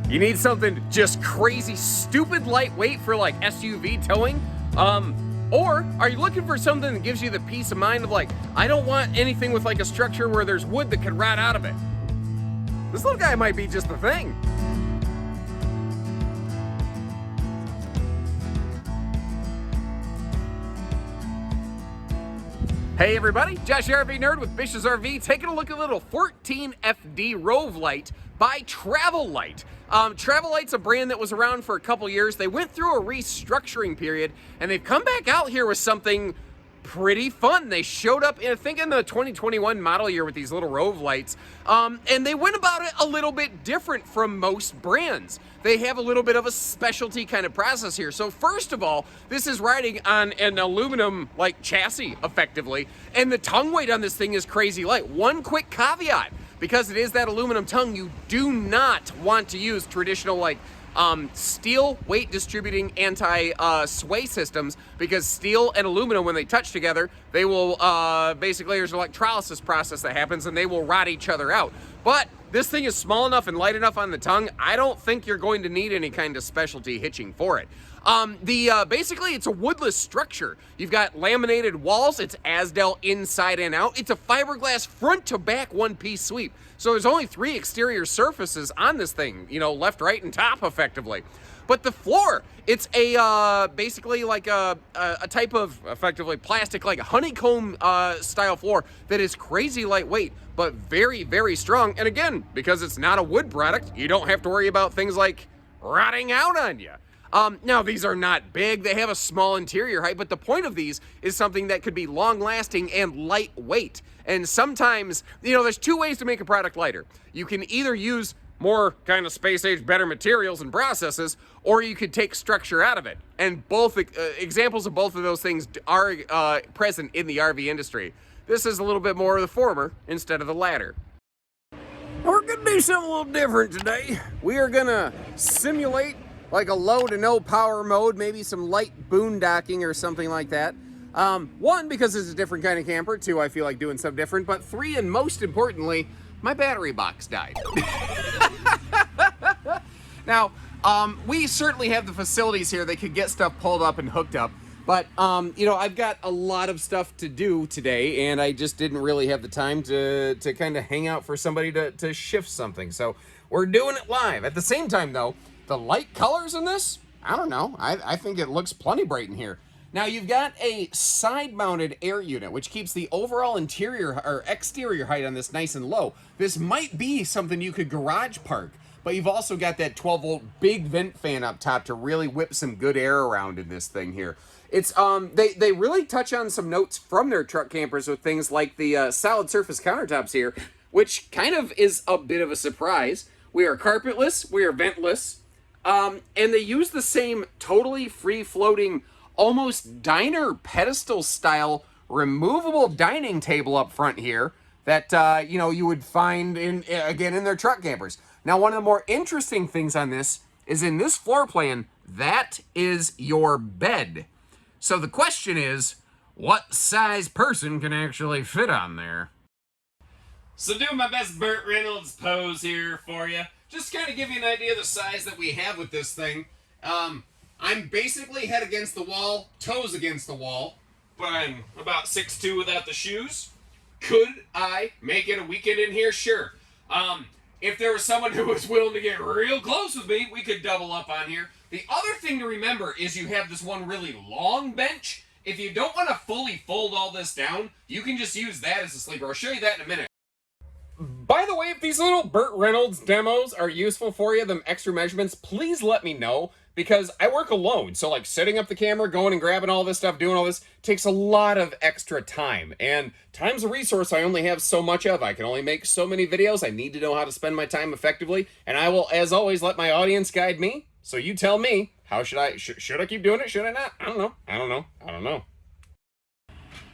You need something just crazy, stupid lightweight for like SUV towing? Or are you looking for something that gives you the peace of mind of like, I don't want anything with like a structure where there's wood that could rot out of it? This little guy might be just the thing. Hey everybody, Josh the RV Nerd with Bish's RV, taking a look at a little 14FD Rove Lite by Travel Lite. Travel Lite's a brand that was around for a couple years. They went through a restructuring period, and they've come back out here with something pretty fun. They showed up, I think, in the 2021 model year with these little Rove lights, and they went about it a little bit different from most brands. They have a little bit of a specialty kind of process here. So first of all, this is riding on an aluminum like chassis effectively, and the tongue weight on this thing is crazy light. One quick caveat, because it is that aluminum tongue, you do not want to use traditional like steel weight distributing anti-sway systems, because steel and aluminum, when they touch together, they will basically, there's an electrolysis process that happens and they will rot each other out. But this thing is small enough and light enough on the tongue, I don't think you're going to need any kind of specialty hitching for it. Basically, it's a woodless structure. You've got laminated walls, it's azdel inside and out. It's a fiberglass front to back one-piece sweep. So there's only 3 exterior surfaces on this thing, you know, left, right, and top effectively. But the floor, it's a basically like a type of effectively plastic, like a honeycomb style floor that is crazy lightweight, but very, very strong. And again, because it's not a wood product, you don't have to worry about things like rotting out on you. Now, these are not big. They have a small interior height, but the point of these is something that could be long-lasting and lightweight. And sometimes, you know, there's 2 ways to make a product lighter. You can either use more kind of space-age better materials and processes, or you could take structure out of it. And both examples of both of those things are present in the RV industry. This is a little bit more of the former instead of the latter. We're gonna do something a little different today. We are gonna simulate like a low to no power mode, maybe some light boondocking or something like that. 1, because it's a different kind of camper. 2, I feel like doing something different. But 3, and most importantly, my battery box died. Now, we certainly have the facilities here that could get stuff pulled up and hooked up. But, you know, I've got a lot of stuff to do today, and I just didn't really have the time to kind of hang out for somebody to shift something. So we're doing it live. At the same time, though, the light colors in this, I don't know. I think it looks plenty bright in here. Now, you've got a side-mounted air unit, which keeps the overall interior or exterior height on this nice and low. This might be something you could garage park, but you've also got that 12-volt big vent fan up top to really whip some good air around in this thing here. It's they really touch on some notes from their truck campers with things like the solid surface countertops here, which kind of is a bit of a surprise. We are carpetless, we are ventless, and they use the same totally free-floating, almost diner pedestal style removable dining table up front here that you know, you would find in their truck campers. Now, one of the more interesting things on this is in this floor plan, that is your bed. So the question is, what size person can actually fit on there? So doing my best Burt Reynolds pose here for you. Just kind of give you an idea of the size that we have with this thing. I'm basically head against the wall, toes against the wall, but I'm about 6'2" without the shoes. Could I make it a weekend in here? Sure. If there was someone who was willing to get real close with me, we could double up on here. The other thing to remember is you have this one really long bench. If you don't want to fully fold all this down, you can just use that as a sleeper. I'll show you that in a minute. By the way, if these little Burt Reynolds demos are useful for you, them extra measurements, please let me know, because I work alone. So like setting up the camera, going and grabbing all this stuff, doing all this takes a lot of extra time, and time's a resource I only have so much of. I can only make so many videos. I need to know how to spend my time effectively, and I will, as always, let my audience guide me. So you tell me, how should I keep doing it? Should I not? I don't know.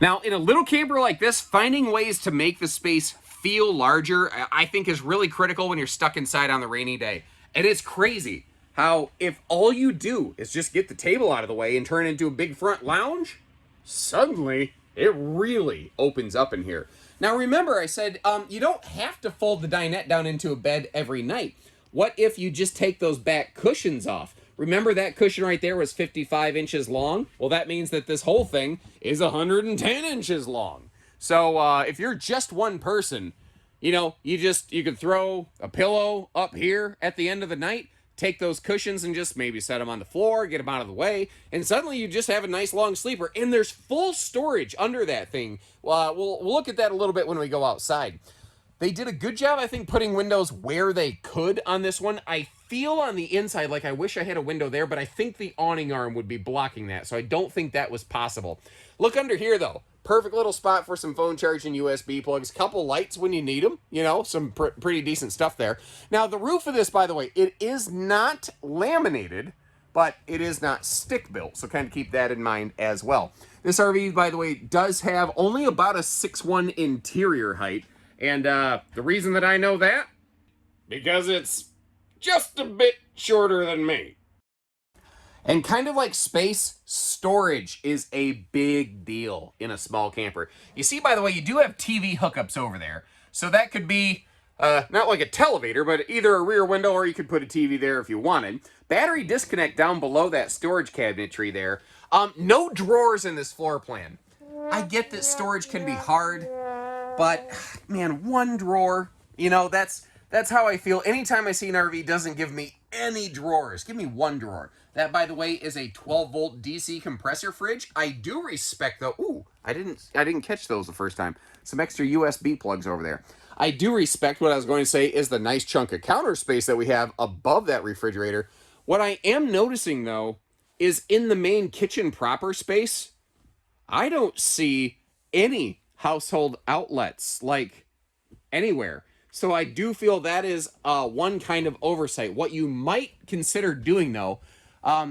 Now, in a little camper like this, finding ways to make the space feel larger, I think, is really critical when you're stuck inside on the rainy day. And it's crazy how if all you do is just get the table out of the way and turn it into a big front lounge, suddenly it really opens up in here. Now remember, I said you don't have to fold the dinette down into a bed every night. What if you just take those back cushions off? Remember that cushion right there was 55 inches long? Well, that means that this whole thing is 110 inches long. So if you're just one person, you know, you could throw a pillow up here at the end of the night, take those cushions and just maybe set them on the floor, get them out of the way, and suddenly you just have a nice long sleeper. And there's full storage under that thing. We'll look at that a little bit when we go outside. They did a good job, I think, putting windows where they could on this one. I feel on the inside like I wish I had a window there, but I think the awning arm would be blocking that, so I don't think that was possible. Look under here, though. Perfect little spot for some phone charging USB plugs. Couple lights when you need them. You know, some pretty decent stuff there. Now, the roof of this, by the way, it is not laminated, but it is not stick-built, so kind of keep that in mind as well. This RV, by the way, does have only about a 6'1" interior height. And the reason that I know that, because it's just a bit shorter than me. And kind of like space, storage is a big deal in a small camper. You see, by the way, you do have TV hookups over there. So that could be not like a televator, but either a rear window or you could put a TV there if you wanted. Battery disconnect down below that storage cabinetry there. No drawers in this floor plan. I get that storage can be hard, but man, one drawer, you know, that's how I feel. Anytime I see an RV doesn't give me any drawers, give me one drawer. That, by the way, is a 12-volt DC compressor fridge. I do respect, though. Ooh, I didn't catch those the first time. Some extra USB plugs over there. I do respect what I was going to say is the nice chunk of counter space that we have above that refrigerator. What I am noticing, though, is in the main kitchen proper space, I don't see any household outlets, like, anywhere. So I do feel that is one kind of oversight. What you might consider doing, though,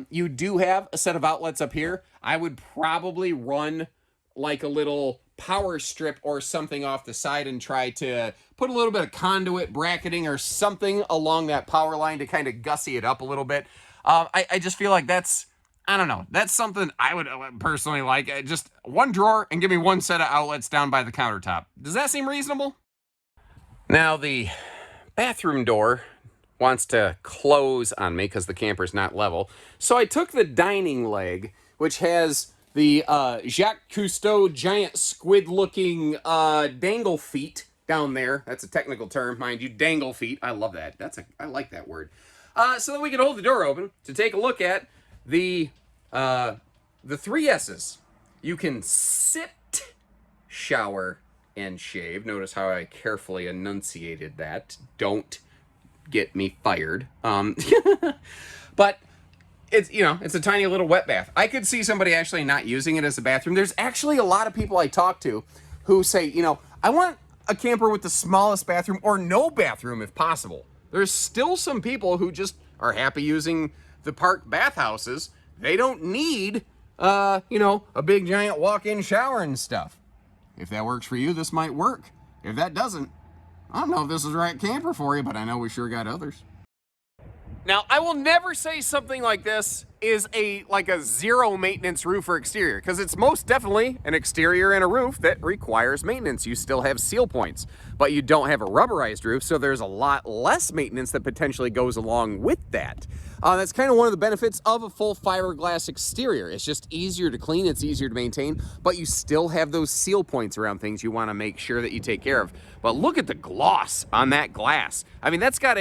you do have a set of outlets up here. I would probably run like a little power strip or something off the side and try to put a little bit of conduit bracketing or something along that power line to kind of gussy it up a little bit. I just feel like that's, I don't know, that's something I would personally like. Just one drawer and give me one set of outlets down by the countertop. Does that seem reasonable? Now, the bathroom door wants to close on me because the camper's not level. So I took the dining leg, which has the Jacques Cousteau giant squid-looking dangle feet down there. That's a technical term, mind you, dangle feet. I love that. I like that word. So that we can hold the door open to take a look at the 3 S's. You can sit, shower, and shave. Notice how I carefully enunciated that. Don't get me fired. But it's, you know, it's a tiny little wet bath. I could see somebody actually not using it as a bathroom. There's actually a lot of people I talk to who say, you know, I want a camper with the smallest bathroom or no bathroom if possible. There's still some people who just are happy using the park bathhouses. They don't need, you know, a big giant walk-in shower and stuff. If that works for you, this might work. If that doesn't, I don't know if this is the right camper for you, but I know we sure got others. Now, I will never say something like this is like a zero maintenance roof or exterior, because it's most definitely an exterior and a roof that requires maintenance. You still have seal points, but you don't have a rubberized roof, so there's a lot less maintenance that potentially goes along with that. That's kind of one of the benefits of a full fiberglass exterior. It's just easier to clean, it's easier to maintain, but you still have those seal points around things you want to make sure that you take care of. But look at the gloss on that glass. I mean, that's got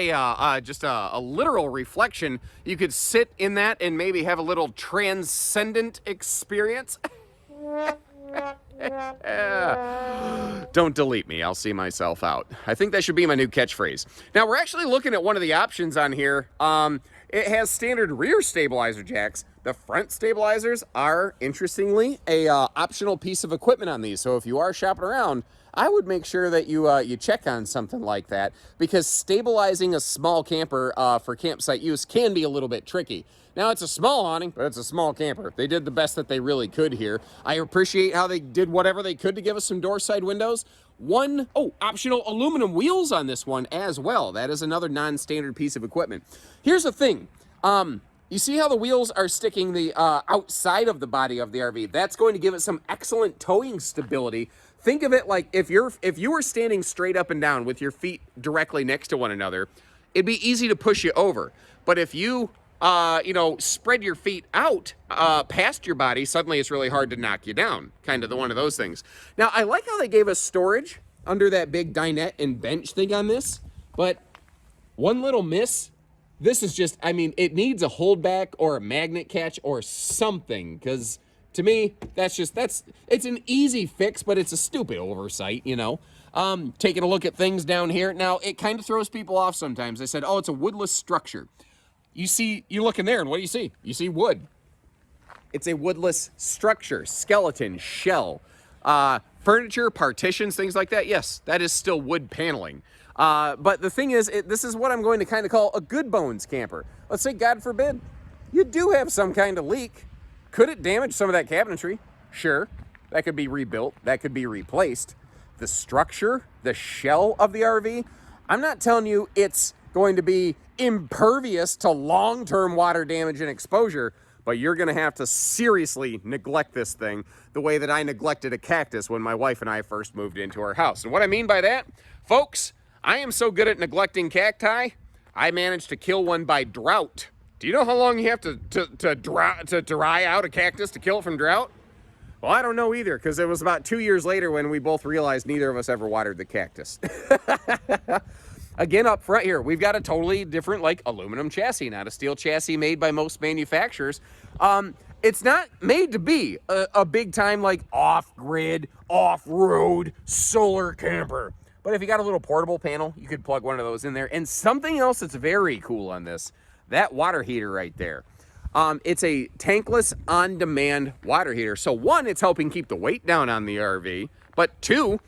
just a literal reflection. You could sit in that and maybe have a little transcendent experience. Don't delete me, I'll see myself out. I think that should be my new catchphrase. Now, we're actually looking at one of the options on here. It has standard rear stabilizer jacks. The front stabilizers are, interestingly, a optional piece of equipment on these. So if you are shopping around, I would make sure that you check on something like that, because stabilizing a small camper for campsite use can be a little bit tricky. Now, it's a small awning, but it's a small camper. They did the best that they really could here. I appreciate how they did whatever they could to give us some door side windows. Optional aluminum wheels on this one as well. That is another non-standard piece of equipment. Here's the thing. You see how the wheels are sticking the outside of the body of the RV? That's going to give it some excellent towing stability. Think of it like if you were standing straight up and down with your feet directly next to one another, it'd be easy to push you over. But if you, you know, spread your feet out past your body, suddenly it's really hard to knock you down. Kind of one of those things. Now, I like how they gave us storage under that big dinette and bench thing on this, but one little miss, this is just, I mean, it needs a holdback or a magnet catch or something, because to me, it's an easy fix, but it's a stupid oversight, you know. Taking a look at things down here. Now, it kind of throws people off sometimes. They said, oh, it's a woodless structure. You look in there, and what do you see? You see wood. It's a woodless structure, skeleton, shell. Furniture, partitions, things like that, yes, that is still wood paneling. But the thing is, this is what I'm going to kind of call a good bones camper. Let's say, God forbid, you do have some kind of leak. Could it damage some of that cabinetry? Sure, that could be rebuilt, that could be replaced. The structure, the shell of the RV, I'm not telling you it's going to be impervious to long-term water damage and exposure, but you're gonna have to seriously neglect this thing the way that I neglected a cactus when my wife and I first moved into our house. And what I mean by that, folks, I am so good at neglecting cacti, I managed to kill one by drought. Do you know how long you have to dry out a cactus to kill it from drought? Well, I don't know either, because it was about 2 years later when we both realized neither of us ever watered the cactus. Again, up front here, we've got a totally different, like, aluminum chassis, not a steel chassis made by most manufacturers. It's not made to be a big-time, like, off-grid, off-road solar camper. But if you got a little portable panel, you could plug one of those in there. And something else that's very cool on this, that water heater right there. It's a tankless on-demand water heater. So one, it's helping keep the weight down on the RV. But two,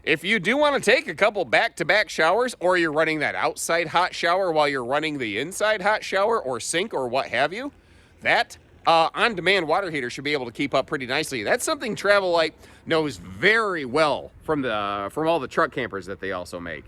if you do want to take a couple back-to-back showers, or you're running that outside hot shower while you're running the inside hot shower or sink or what have you, that on-demand water heater should be able to keep up pretty nicely. That's something Travel Lite knows very well from all the truck campers that they also make.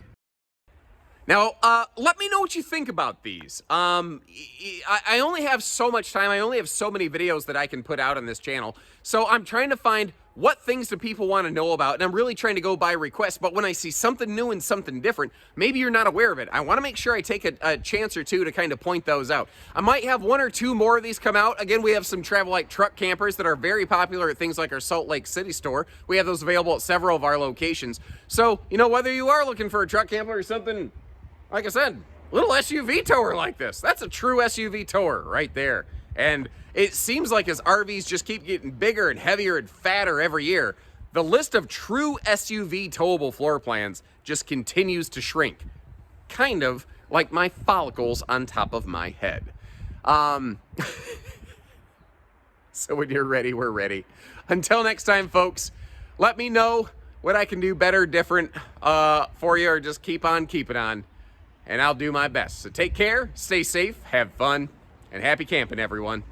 Now, let me know what you think about these. I only have so much time. I only have so many videos that I can put out on this channel. So I'm trying to find what things do people want to know about, and I'm really trying to go by request. But when I see something new and something different, maybe you're not aware of it. I want to make sure I take a chance or two to kind of point those out. I might have one or two more of these come out. Again, we have some Travel Lite truck campers that are very popular at things like our Salt Lake City store. We have those available at several of our locations. So, you know, whether you are looking for a truck camper or something, like I said, little SUV tower like this. That's a true SUV tower right there. And it seems like as RVs just keep getting bigger and heavier and fatter every year, the list of true SUV towable floor plans just continues to shrink. Kind of like my follicles on top of my head. So when you're ready, we're ready. Until next time, folks, let me know what I can do better, different for you, or just keep on keeping on. And I'll do my best. So take care, stay safe, have fun, and happy camping, everyone.